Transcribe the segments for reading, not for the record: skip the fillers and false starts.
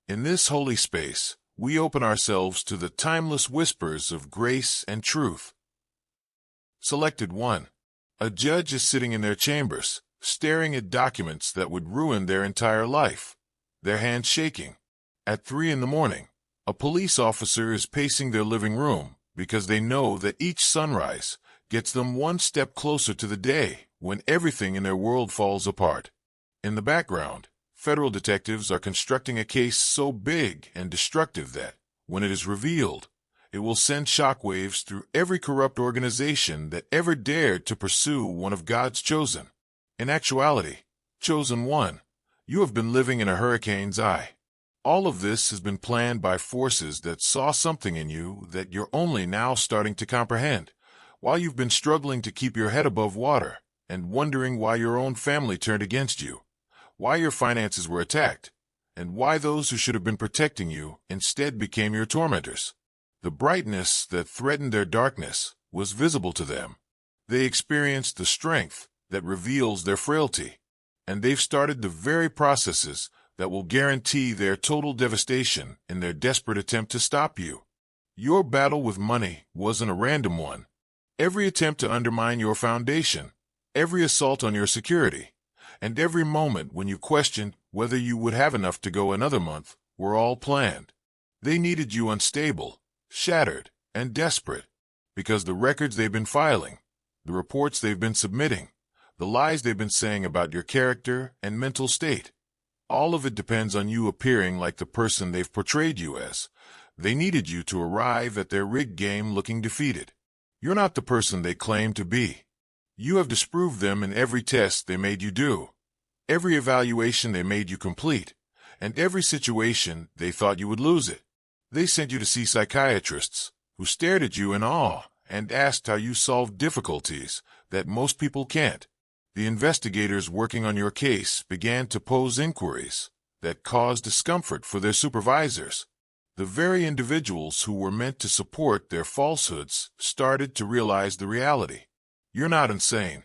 In this holy space, we open ourselves to the timeless whispers of grace and truth. Selected 1. A judge is sitting in their chambers, staring at documents that would ruin their entire life, their hands shaking. At 3 in the morning, a police officer is pacing their living room because they know that each sunrise gets them one step closer to the day when everything in their world falls apart. In the background, federal detectives are constructing a case so big and destructive that, when it is revealed, it will send shockwaves through every corrupt organization that ever dared to pursue one of God's chosen. In actuality, chosen one, you have been living in a hurricane's eye. All of this has been planned by forces that saw something in you that you're only now starting to comprehend, while you've been struggling to keep your head above water and wondering why your own family turned against you, why your finances were attacked, and why those who should have been protecting you instead became your tormentors. The brightness that threatened their darkness was visible to them. They experienced the strength that reveals their frailty, and they've started the very processes that will guarantee their total devastation in their desperate attempt to stop you. Your battle with money wasn't a random one. Every attempt to undermine your foundation, every assault on your security, and every moment when you questioned whether you would have enough to go another month were all planned. They needed you unstable, shattered, and desperate, because the records they've been filing, the reports they've been submitting, the lies they've been saying about your character and mental state, all of it depends on you appearing like the person they've portrayed you as. They needed you to arrive at their rigged game looking defeated. You're not the person they claim to be. You have disproved them in every test they made you do, every evaluation they made you complete, and every situation they thought you would lose it. They sent you to see psychiatrists, who stared at you in awe and asked how you solved difficulties that most people can't. The investigators working on your case began to pose inquiries that caused discomfort for their supervisors. The very individuals who were meant to support their falsehoods started to realize the reality. You're not insane.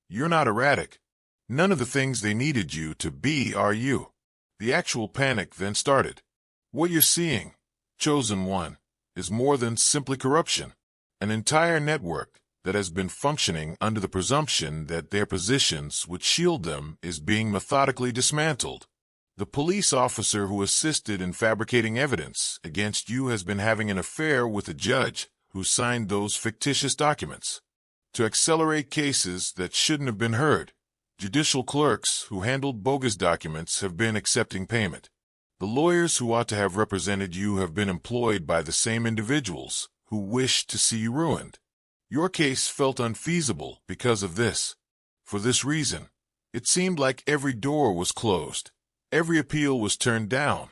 You're not erratic. None of the things they needed you to be are you. The actual panic then started. What you're seeing, chosen one, is more than simply corruption. An entire network that has been functioning under the presumption that their positions would shield them is being methodically dismantled. The police officer who assisted in fabricating evidence against you has been having an affair with a judge who signed those fictitious documents. To accelerate cases that shouldn't have been heard, judicial clerks who handled bogus documents have been accepting payment. The lawyers who ought to have represented you have been employed by the same individuals who wished to see you ruined. Your case felt unfeasible because of this. For this reason, it seemed like every door was closed, every appeal was turned down,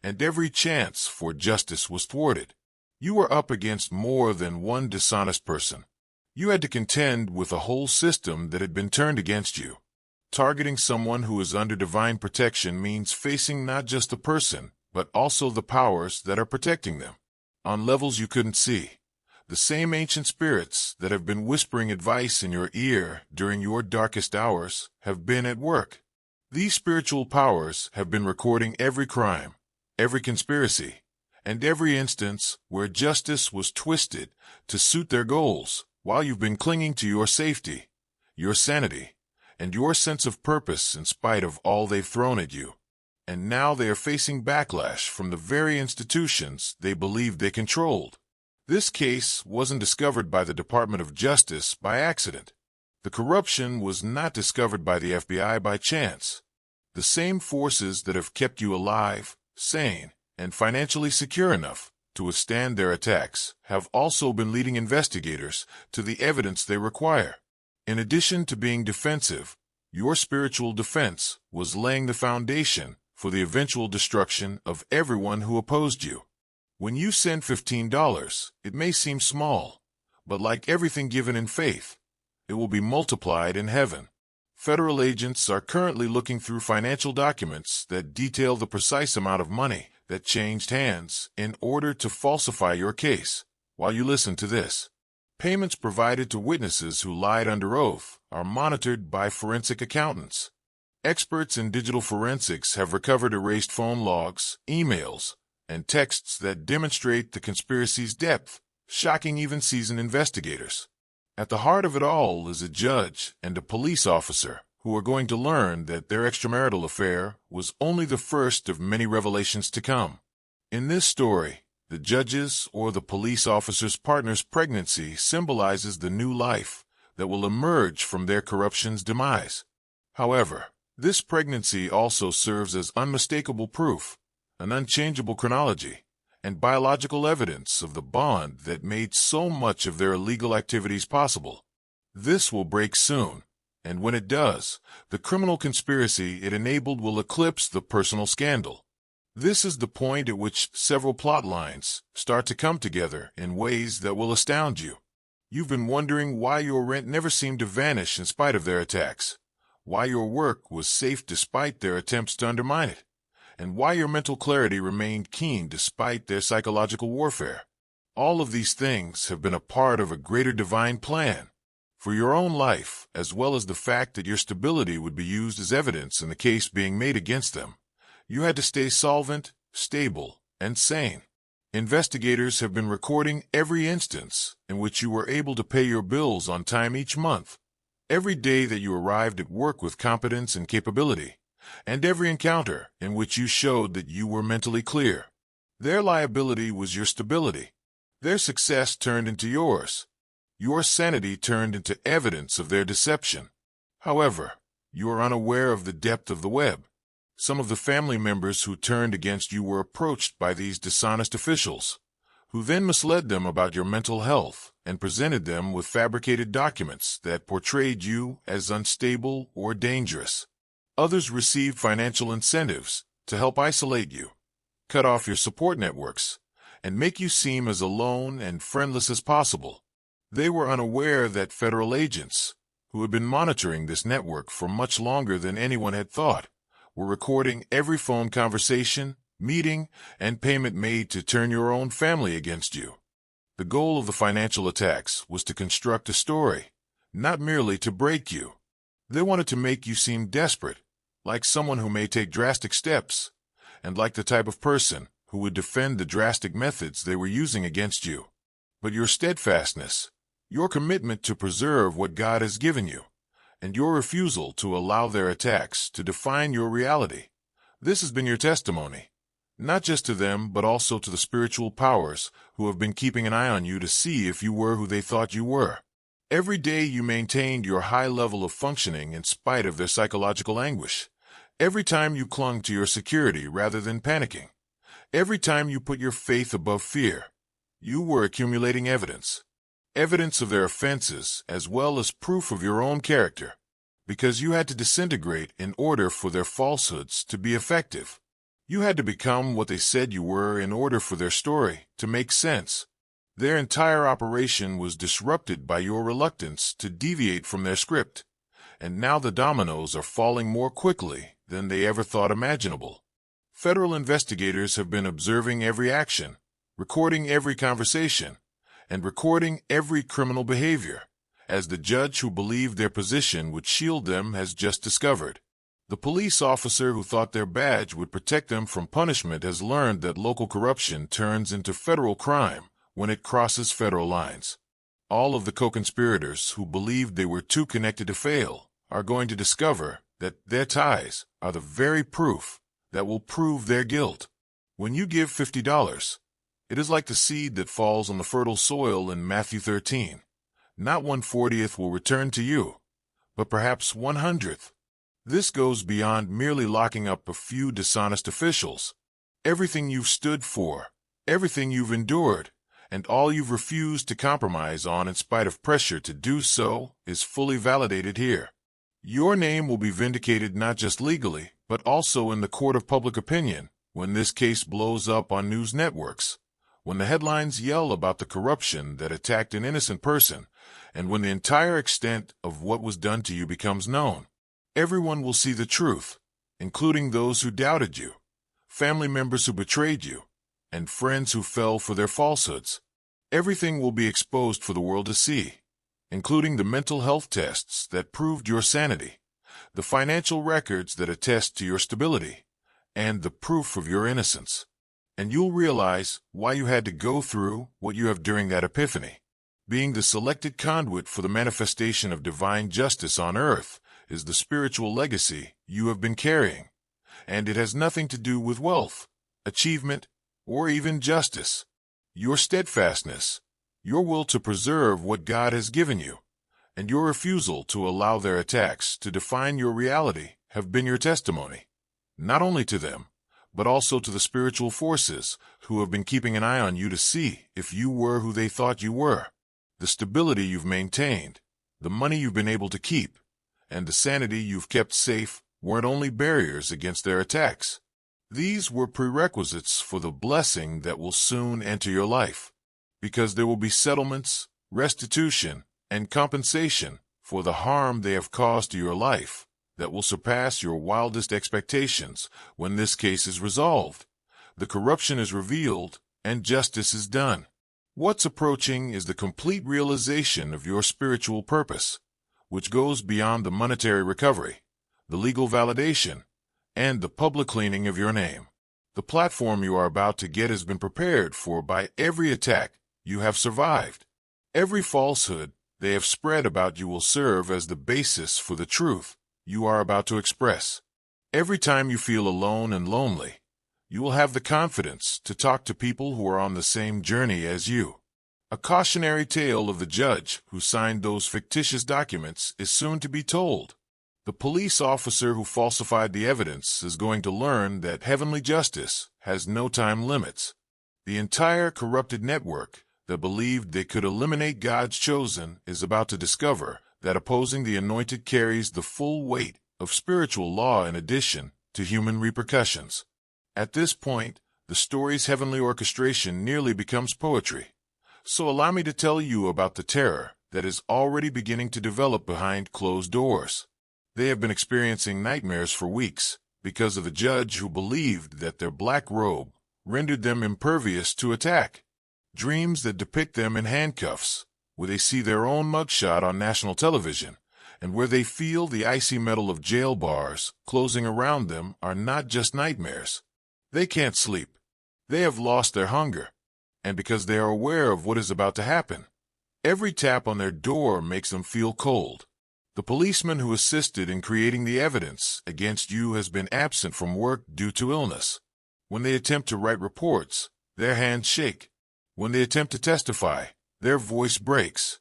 and every chance for justice was thwarted. You were up against more than one dishonest person. You had to contend with a whole system that had been turned against you. Targeting someone who is under divine protection means facing not just the person, but also the powers that are protecting them. On levels you couldn't see, the same ancient spirits that have been whispering advice in your ear during your darkest hours have been at work. These spiritual powers have been recording every crime, every conspiracy, and every instance where justice was twisted to suit their goals, while you've been clinging to your safety, your sanity, and your sense of purpose in spite of all they've thrown at you. And now they are facing backlash from the very institutions they believed they controlled. This case wasn't discovered by the Department of Justice by accident. The corruption was not discovered by the FBI by chance. The same forces that have kept you alive, sane, and financially secure enough to withstand their attacks have also been leading investigators to the evidence they require. In addition to being defensive, your spiritual defense was laying the foundation for the eventual destruction of everyone who opposed you. When you send $15, it may seem small, but like everything given in faith, it will be multiplied in heaven. Federal agents are currently looking through financial documents that detail the precise amount of money that changed hands in order to falsify your case. While you listen to this, payments provided to witnesses who lied under oath are monitored by forensic accountants. Experts in digital forensics have recovered erased phone logs, emails, and texts that demonstrate the conspiracy's depth, shocking even seasoned investigators. At the heart of it all is a judge and a police officer who are going to learn that their extramarital affair was only the first of many revelations to come. In this story, the judge's or the police officer's partner's pregnancy symbolizes the new life that will emerge from their corruption's demise. However, this pregnancy also serves as unmistakable proof, an unchangeable chronology, and biological evidence of the bond that made so much of their illegal activities possible. This will break soon, and when it does, the criminal conspiracy it enabled will eclipse the personal scandal. This is the point at which several plot lines start to come together in ways that will astound you. You've been wondering why your rent never seemed to vanish in spite of their attacks, why your work was safe despite their attempts to undermine it, and why your mental clarity remained keen despite their psychological warfare. All of these things have been a part of a greater divine plan for your own life, as well as the fact that your stability would be used as evidence in the case being made against them. You had to stay solvent, stable, and sane. Investigators have been recording every instance in which you were able to pay your bills on time each month, every day that you arrived at work with competence and capability, and every encounter in which you showed that you were mentally clear. Their liability was your stability. Their success turned into yours. Your sanity turned into evidence of their deception. However, you are unaware of the depth of the web. Some of the family members who turned against you were approached by these dishonest officials, who then misled them about your mental health and presented them with fabricated documents that portrayed you as unstable or dangerous. Others received financial incentives to help isolate you, cut off your support networks, and make you seem as alone and friendless as possible. They were unaware that federal agents, who had been monitoring this network for much longer than anyone had thought, were recording every phone conversation, meeting, and payment made to turn your own family against you. The goal of the financial attacks was to construct a story, not merely to break you. They wanted to make you seem desperate, like someone who may take drastic steps, and like the type of person who would defend the drastic methods they were using against you. But your steadfastness, your commitment to preserve what God has given you, and your refusal to allow their attacks to define your reality, this has been your testimony, not just to them but also to the spiritual powers who have been keeping an eye on you to see if you were who they thought you were. Every day you maintained your high level of functioning in spite of their psychological anguish. Every time you clung to your security rather than panicking. Every time you put your faith above fear. You were accumulating evidence. Evidence of their offenses as well as proof of your own character, because you had to disintegrate in order for their falsehoods to be effective. You had to become what they said you were in order for their story to make sense. Their entire operation was disrupted by your reluctance to deviate from their script, and now the dominoes are falling more quickly than they ever thought imaginable. Federal investigators have been observing every action, recording every conversation, and recording every criminal behavior, as the judge who believed their position would shield them has just discovered. The police officer who thought their badge would protect them from punishment has learned that local corruption turns into federal crime when it crosses federal lines. All of the co-conspirators who believed they were too connected to fail are going to discover that their ties are the very proof that will prove their guilt. When you give $50, it is like the seed that falls on the fertile soil in Matthew 13. Not 1/40th will return to you, but perhaps 1/100th. This goes beyond merely locking up a few dishonest officials. Everything you've stood for, everything you've endured, and all you've refused to compromise on in spite of pressure to do so is fully validated here. Your name will be vindicated not just legally, but also in the court of public opinion when this case blows up on news networks, when the headlines yell about the corruption that attacked an innocent person, and when the entire extent of what was done to you becomes known. Everyone will see the truth, including those who doubted you, family members who betrayed you, and friends who fell for their falsehoods. Everything will be exposed for the world to see, including the mental health tests that proved your sanity, the financial records that attest to your stability, and the proof of your innocence. And you'll realize why you had to go through what you have during that epiphany. Being the selected conduit for the manifestation of divine justice on earth is the spiritual legacy you have been carrying, and it has nothing to do with wealth, achievement, or even justice. Your steadfastness, your will to preserve what God has given you, and your refusal to allow their attacks to define your reality have been your testimony, not only to them, but also to the spiritual forces who have been keeping an eye on you to see if you were who they thought you were. The stability you've maintained, the money you've been able to keep, and the sanity you've kept safe weren't only barriers against their attacks. These were prerequisites for the blessing that will soon enter your life, because there will be settlements, restitution, and compensation for the harm they have caused to your life that will surpass your wildest expectations when this case is resolved, the corruption is revealed, and justice is done. What's approaching is the complete realization of your spiritual purpose, which goes beyond the monetary recovery, the legal validation, and the public cleaning of your name. The platform you are about to get has been prepared for by every attack you have survived. Every falsehood they have spread about you will serve as the basis for the truth you are about to express. Every time you feel alone and lonely, you will have the confidence to talk to people who are on the same journey as you. A cautionary tale of the judge who signed those fictitious documents is soon to be told. The police officer who falsified the evidence is going to learn that heavenly justice has no time limits. The entire corrupted network that believed they could eliminate God's chosen is about to discover that opposing the anointed carries the full weight of spiritual law in addition to human repercussions. At this point, the story's heavenly orchestration nearly becomes poetry. So allow me to tell you about the terror that is already beginning to develop behind closed doors. They have been experiencing nightmares for weeks because of the judge who believed that their black robe rendered them impervious to attack. Dreams that depict them in handcuffs, where they see their own mugshot on national television, and where they feel the icy metal of jail bars closing around them are not just nightmares. They can't sleep. They have lost their hunger. And because they are aware of what is about to happen, every tap on their door makes them feel cold. The policeman who assisted in creating the evidence against you has been absent from work due to illness. When they attempt to write reports, their hands shake. When they attempt to testify, their voice breaks.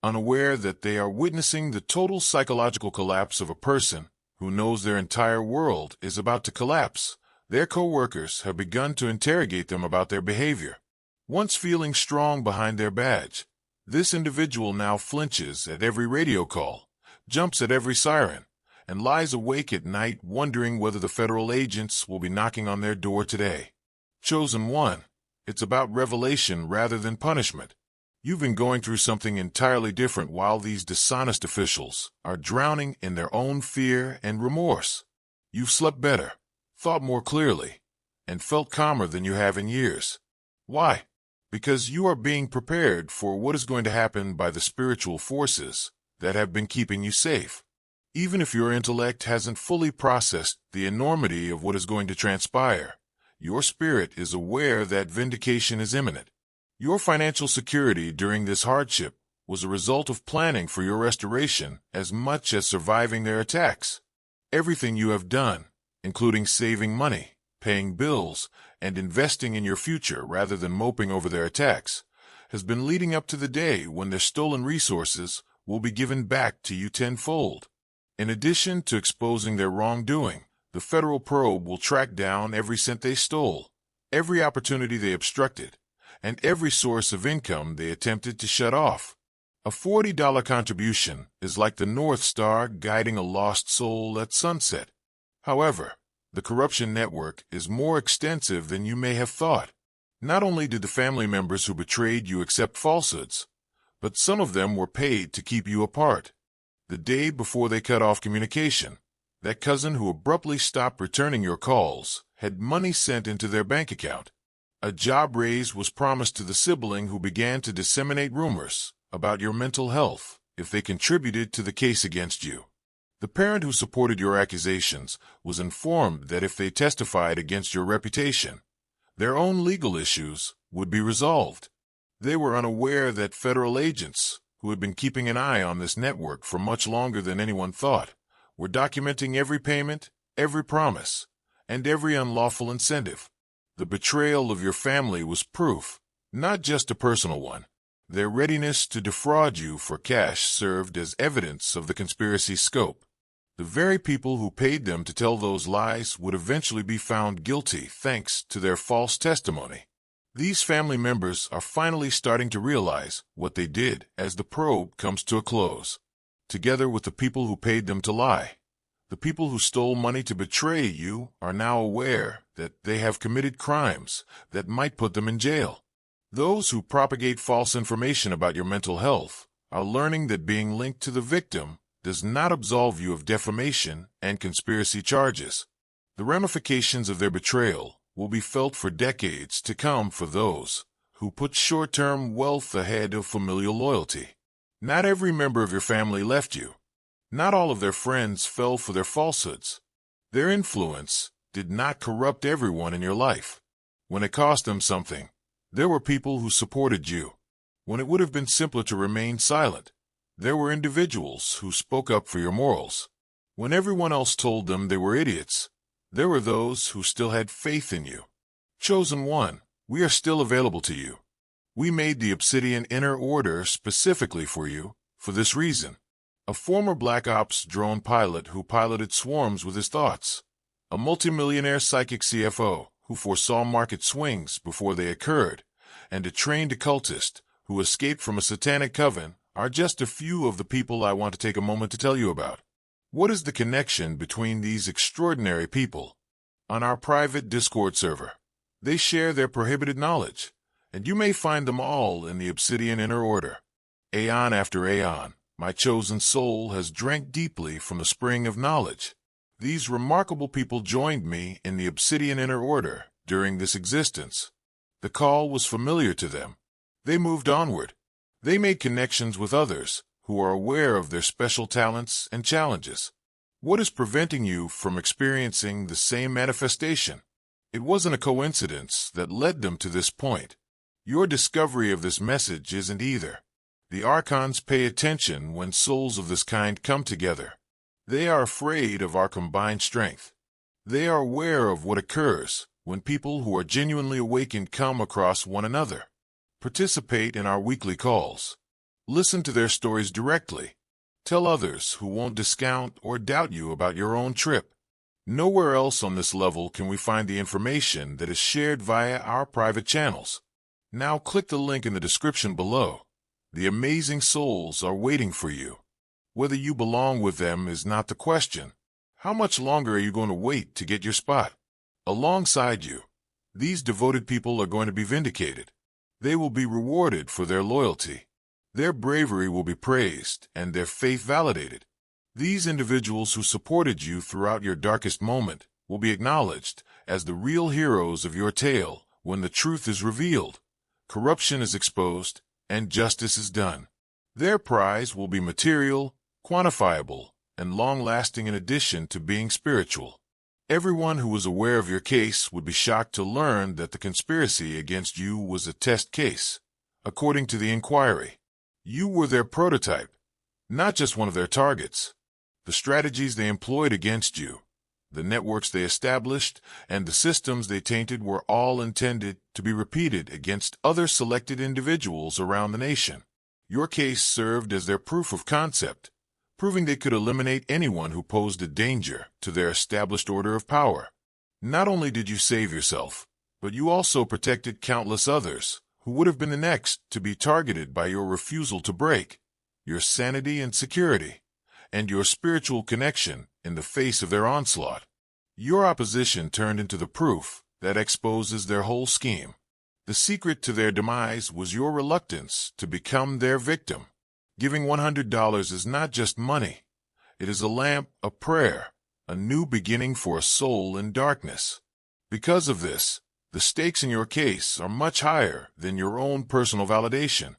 Unaware that they are witnessing the total psychological collapse of a person who knows their entire world is about to collapse, their co-workers have begun to interrogate them about their behavior. Once feeling strong behind their badge, this individual now flinches at every radio call, jumps at every siren, and lies awake at night wondering whether the federal agents will be knocking on their door today. Chosen one, it's about revelation rather than punishment. You've been going through something entirely different while these dishonest officials are drowning in their own fear and remorse. You've slept better, thought more clearly, and felt calmer than you have in years. Why? Because you are being prepared for what is going to happen by the spiritual forces that have been keeping you safe. Even if your intellect hasn't fully processed the enormity of what is going to transpire, your spirit is aware that vindication is imminent. Your financial security during this hardship was a result of planning for your restoration as much as surviving their attacks. Everything you have done, including saving money, paying bills, and investing in your future rather than moping over their attacks, has been leading up to the day when their stolen resources will be given back to you tenfold. In addition to exposing their wrongdoing, the federal probe will track down every cent they stole, every opportunity they obstructed, and every source of income they attempted to shut off. A $40 contribution is like the North Star guiding a lost soul at sunset. However, the corruption network is more extensive than you may have thought. Not only did the family members who betrayed you accept falsehoods, but some of them were paid to keep you apart. The day before they cut off communication, that cousin who abruptly stopped returning your calls had money sent into their bank account. A job raise was promised to the sibling who began to disseminate rumors about your mental health if they contributed to the case against you. The parent who supported your accusations was informed that if they testified against your reputation, their own legal issues would be resolved. They were unaware that federal agents, who had been keeping an eye on this network for much longer than anyone thought, were documenting every payment, every promise, and every unlawful incentive. The betrayal of your family was proof, not just a personal one. Their readiness to defraud you for cash served as evidence of the conspiracy's scope. The very people who paid them to tell those lies would eventually be found guilty thanks to their false testimony. These family members are finally starting to realize what they did as the probe comes to a close. Together with the people who paid them to lie, the people who stole money to betray you are now aware that they have committed crimes that might put them in jail. Those who propagate false information about your mental health are learning that being linked to the victim does not absolve you of defamation and conspiracy charges. The ramifications of their betrayal will be felt for decades to come for those who put short-term wealth ahead of familial loyalty. Not every member of your family left you. Not all of their friends fell for their falsehoods. Their influence did not corrupt everyone in your life. When it cost them something, there were people who supported you. When it would have been simpler to remain silent, there were individuals who spoke up for your morals. When everyone else told them they were idiots, there were those who still had faith in you. Chosen one, we are still available to you. We made the Obsidian Inner Order specifically for you, for this reason. A former Black Ops drone pilot who piloted swarms with his thoughts. A multimillionaire psychic CFO who foresaw market swings before they occurred. And a trained occultist who escaped from a satanic coven are just a few of the people I want to take a moment to tell you about. What is the connection between these extraordinary people? On our private Discord server, they share their prohibited knowledge, and you may find them all in the Obsidian Inner Order. Aeon after aeon, my chosen soul has drank deeply from the spring of knowledge. These remarkable people joined me in the Obsidian Inner Order during this existence. The call was familiar to them. They moved onward. They made connections with others who are aware of their special talents and challenges. What is preventing you from experiencing the same manifestation? It wasn't a coincidence that led them to this point. Your discovery of this message isn't either. The Archons pay attention when souls of this kind come together. They are afraid of our combined strength. They are aware of what occurs when people who are genuinely awakened come across one another. Participate in our weekly calls. Listen to their stories directly. Tell others who won't discount or doubt you about your own trip. Nowhere else on this level can we find the information that is shared via our private channels. Now click the link in the description below. The amazing souls are waiting for you. Whether you belong with them is not the question. How much longer are you going to wait to get your spot? Alongside you, these devoted people are going to be vindicated. They will be rewarded for their loyalty. Their bravery will be praised and their faith validated. These individuals who supported you throughout your darkest moment will be acknowledged as the real heroes of your tale when the truth is revealed, corruption is exposed, and justice is done. Their prize will be material, quantifiable, and long-lasting in addition to being spiritual. Everyone who was aware of your case would be shocked to learn that the conspiracy against you was a test case. According to the inquiry, you were their prototype, not just one of their targets. The strategies they employed against you, the networks they established, and the systems they tainted were all intended to be repeated against other selected individuals around the nation. Your case served as their proof of concept, proving they could eliminate anyone who posed a danger to their established order of power. Not only did you save yourself, but you also protected countless others who would have been the next to be targeted by your refusal to break, your sanity and security, and your spiritual connection in the face of their onslaught. Your opposition turned into the proof that exposes their whole scheme. The secret to their demise was your reluctance to become their victim. Giving $100 is not just money. It is a lamp, a prayer, a new beginning for a soul in darkness. Because of this, the stakes in your case are much higher than your own personal validation.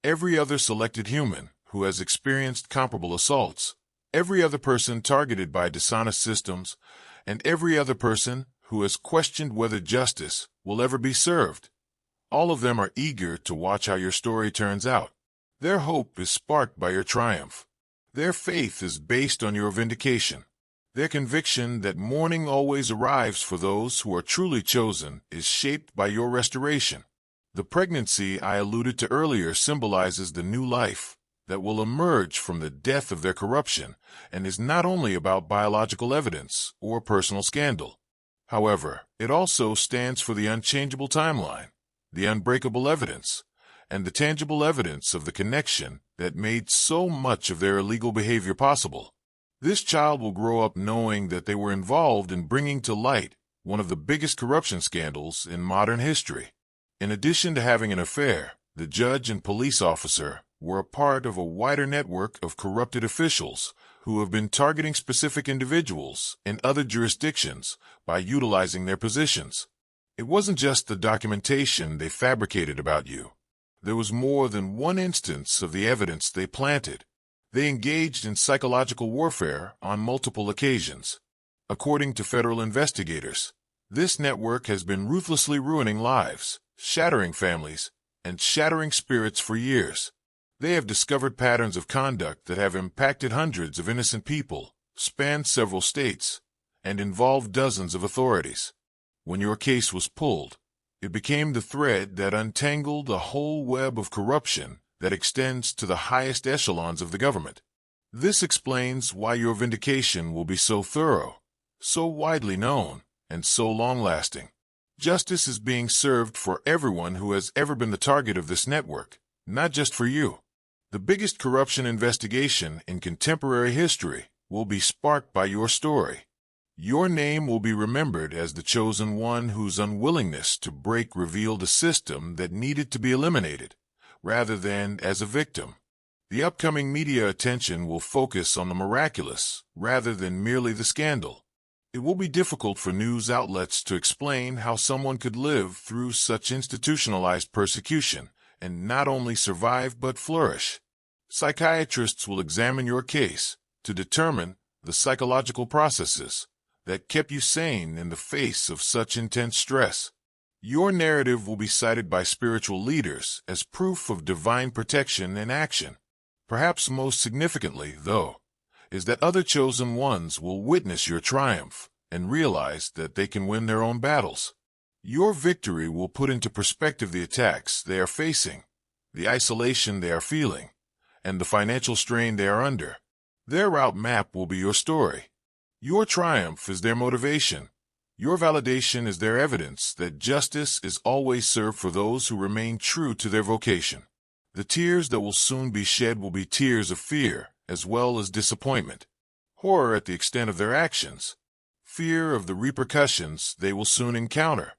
Every other selected human who has experienced comparable assaults every other person targeted by dishonest systems, and every other person who has questioned whether justice will ever be served. All of them are eager to watch how your story turns out. Their hope is sparked by your triumph. Their faith is based on your vindication. Their conviction that morning always arrives for those who are truly chosen is shaped by your restoration. The pregnancy I alluded to earlier symbolizes the new life that will emerge from the death of their corruption and is not only about biological evidence or personal scandal. However, it also stands for the unchangeable timeline, the unbreakable evidence, and the tangible evidence of the connection that made so much of their illegal behavior possible. This child will grow up knowing that they were involved in bringing to light one of the biggest corruption scandals in modern history. In addition to having an affair, the judge and police officer were a part of a wider network of corrupted officials who have been targeting specific individuals in other jurisdictions by utilizing their positions. It wasn't just the documentation they fabricated about you. There was more than one instance of the evidence they planted. They engaged in psychological warfare on multiple occasions. According to federal investigators, this network has been ruthlessly ruining lives, shattering families, and shattering spirits for years. They have discovered patterns of conduct that have impacted hundreds of innocent people, spanned several states, and involved dozens of authorities. When your case was pulled, it became the thread that untangled a whole web of corruption that extends to the highest echelons of the government. This explains why your vindication will be so thorough, so widely known, and so long-lasting. Justice is being served for everyone who has ever been the target of this network, not just for you. The biggest corruption investigation in contemporary history will be sparked by your story. Your name will be remembered as the chosen one whose unwillingness to break revealed a system that needed to be eliminated, rather than as a victim. The upcoming media attention will focus on the miraculous rather than merely the scandal. It will be difficult for news outlets to explain how someone could live through such institutionalized persecution and not only survive but flourish. Psychiatrists will examine your case to determine the psychological processes that kept you sane in the face of such intense stress. Your narrative will be cited by spiritual leaders as proof of divine protection and action. Perhaps most significantly, though, is that other chosen ones will witness your triumph and realize that they can win their own battles. Your victory will put into perspective the attacks they are facing, the isolation they are feeling, and the financial strain they are under. Their route map will be your story. Your triumph is their motivation. Your validation is their evidence that justice is always served for those who remain true to their vocation. The tears that will soon be shed will be tears of fear as well as disappointment, horror at the extent of their actions, fear of the repercussions they will soon encounter,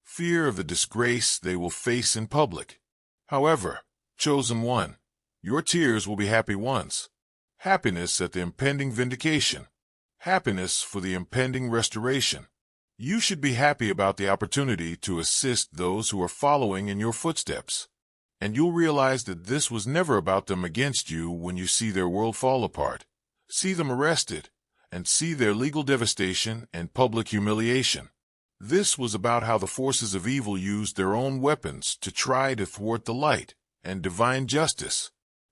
fear of the disgrace they will face in public. However, chosen one, your tears will be happy ones. Happiness at the impending vindication. Happiness for the impending restoration. You should be happy about the opportunity to assist those who are following in your footsteps. And you'll realize that this was never about them against you when you see their world fall apart, see them arrested, and see their legal devastation and public humiliation. This was about how the forces of evil used their own weapons to try to thwart the light and divine justice.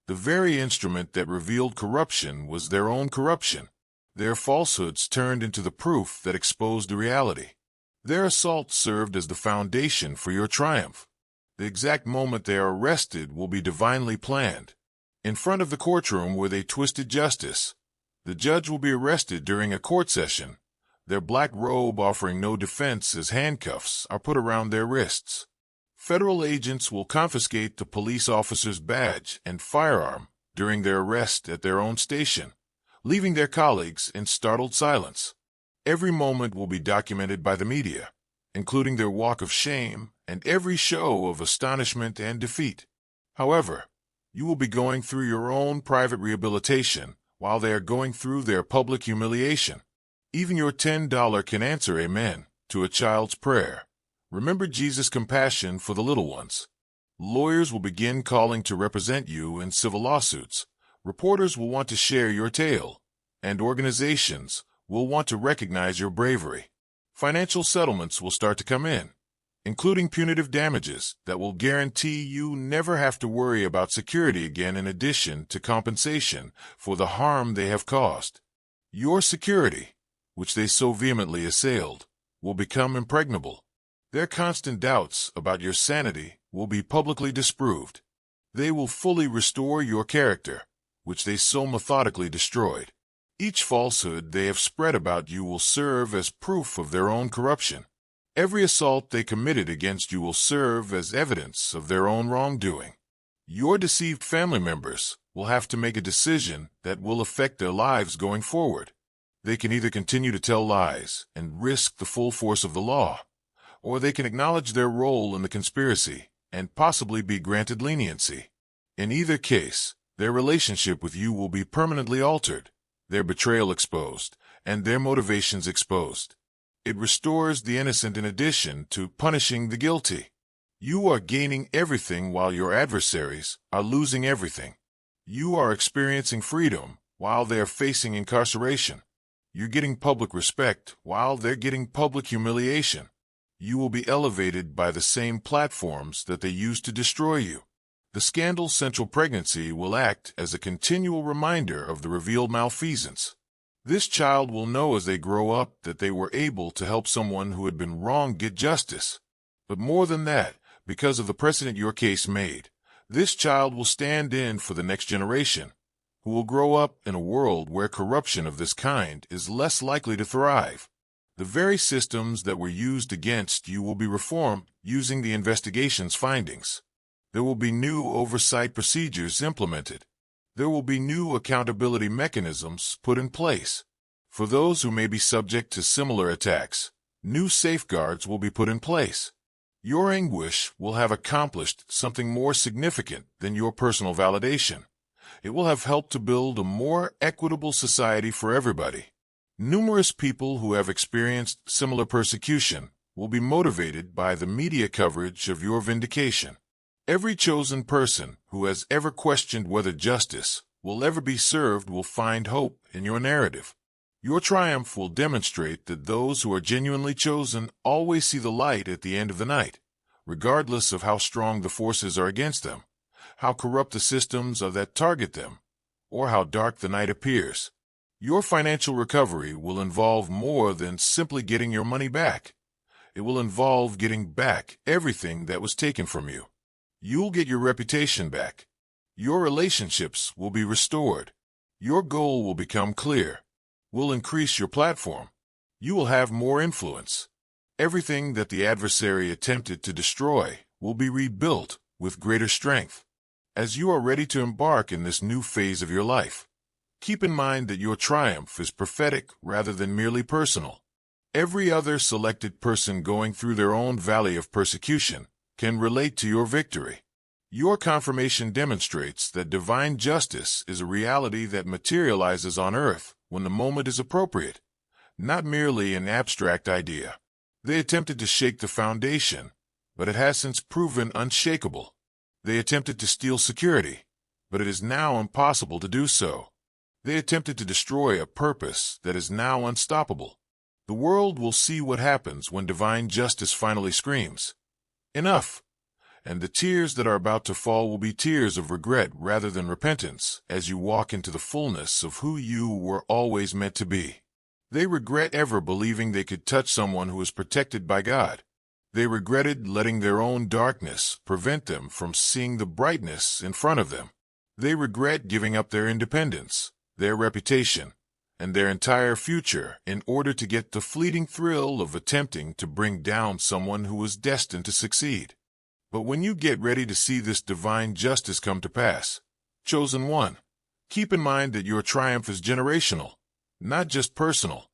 The very instrument that revealed corruption was their own corruption. Their falsehoods turned into the proof that exposed the reality. Their assault served as the foundation for your triumph. The exact moment they are arrested will be divinely planned. In front of the courtroom where they twisted justice, the judge will be arrested during a court session, their black robe offering no defense as handcuffs are put around their wrists. Federal agents will confiscate the police officer's badge and firearm during their arrest at their own station, leaving their colleagues in startled silence. Every moment will be documented by the media, including their walk of shame and every show of astonishment and defeat. However, you will be going through your own private rehabilitation while they are going through their public humiliation. Even your $10 can answer amen to a child's prayer. Remember Jesus' compassion for the little ones. Lawyers will begin calling to represent you in civil lawsuits. Reporters will want to share your tale, and organizations will want to recognize your bravery. Financial settlements will start to come in, including punitive damages that will guarantee you never have to worry about security again in addition to compensation for the harm they have caused. Your security, which they so vehemently assailed, will become impregnable. Their constant doubts about your sanity will be publicly disproved. They will fully restore your character, which they so methodically destroyed. Each falsehood they have spread about you will serve as proof of their own corruption. Every assault they committed against you will serve as evidence of their own wrongdoing. Your deceived family members will have to make a decision that will affect their lives going forward. They can either continue to tell lies and risk the full force of the law, or they can acknowledge their role in the conspiracy and possibly be granted leniency. In either case, their relationship with you will be permanently altered, their betrayal exposed, and their motivations exposed. It restores the innocent in addition to punishing the guilty. You are gaining everything while your adversaries are losing everything. You are experiencing freedom while they are facing incarceration. You're getting public respect while they're getting public humiliation. You will be elevated by the same platforms that they used to destroy you. The scandal's central pregnancy will act as a continual reminder of the revealed malfeasance. This child will know as they grow up that they were able to help someone who had been wronged get justice. But more than that, because of the precedent your case made, this child will stand in for the next generation, who will grow up in a world where corruption of this kind is less likely to thrive. The very systems that were used against you will be reformed using the investigation's findings. There will be new oversight procedures implemented. There will be new accountability mechanisms put in place. For those who may be subject to similar attacks, new safeguards will be put in place. Your anguish will have accomplished something more significant than your personal validation. It will have helped to build a more equitable society for everybody. Numerous people who have experienced similar persecution will be motivated by the media coverage of your vindication. Every chosen person who has ever questioned whether justice will ever be served will find hope in your narrative. Your triumph will demonstrate that those who are genuinely chosen always see the light at the end of the night, regardless of how strong the forces are against them, how corrupt the systems are that target them, or how dark the night appears. Your financial recovery will involve more than simply getting your money back. It will involve getting back everything that was taken from you. You'll get your reputation back. Your relationships will be restored. Your goal will become clear. Will increase your platform. You will have more influence. Everything that the adversary attempted to destroy will be rebuilt with greater strength. As you are ready to embark in this new phase of your life, keep in mind that your triumph is prophetic rather than merely personal. Every other selected person going through their own valley of persecution can relate to your victory. Your confirmation demonstrates that divine justice is a reality that materializes on earth when the moment is appropriate, not merely an abstract idea. They attempted to shake the foundation, but it has since proven unshakable. They attempted to steal security, but it is now impossible to do so. They attempted to destroy a purpose that is now unstoppable. The world will see what happens when divine justice finally screams, "Enough!" And the tears that are about to fall will be tears of regret rather than repentance as you walk into the fullness of who you were always meant to be. They regret ever believing they could touch someone who is protected by God. They regretted letting their own darkness prevent them from seeing the brightness in front of them. They regret giving up their independence, their reputation, and their entire future in order to get the fleeting thrill of attempting to bring down someone who was destined to succeed. But when you get ready to see this divine justice come to pass, chosen one, keep in mind that your triumph is generational, not just personal.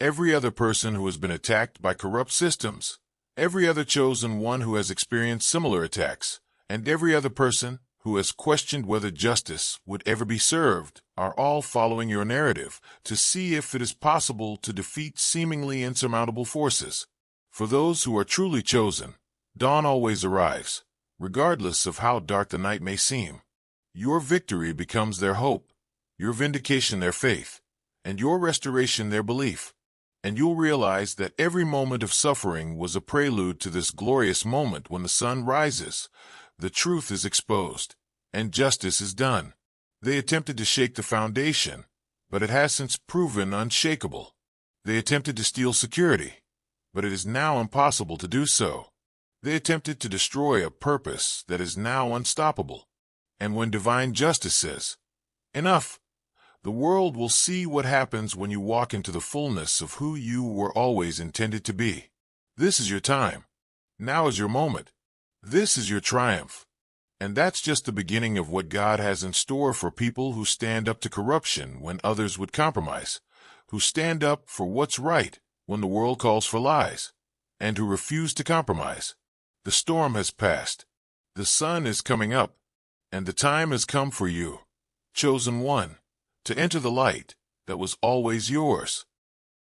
Every other person who has been attacked by corrupt systems, every other chosen one who has experienced similar attacks, and every other person who has questioned whether justice would ever be served, are all following your narrative to see if it is possible to defeat seemingly insurmountable forces. For those who are truly chosen, dawn always arrives, regardless of how dark the night may seem. Your victory becomes their hope, your vindication their faith, and your restoration their belief. And you'll realize that every moment of suffering was a prelude to this glorious moment when the sun rises, the truth is exposed, and justice is done. They attempted to shake the foundation, but it has since proven unshakable. They attempted to steal security, but it is now impossible to do so. They attempted to destroy a purpose that is now unstoppable. And when divine justice says, "Enough," the world will see what happens when you walk into the fullness of who you were always intended to be. This is your time. Now is your moment. This is your triumph. And that's just the beginning of what God has in store for people who stand up to corruption when others would compromise, who stand up for what's right when the world calls for lies, and who refuse to compromise. The storm has passed. The sun is coming up, and the time has come for you, chosen one, to enter the light that was always yours.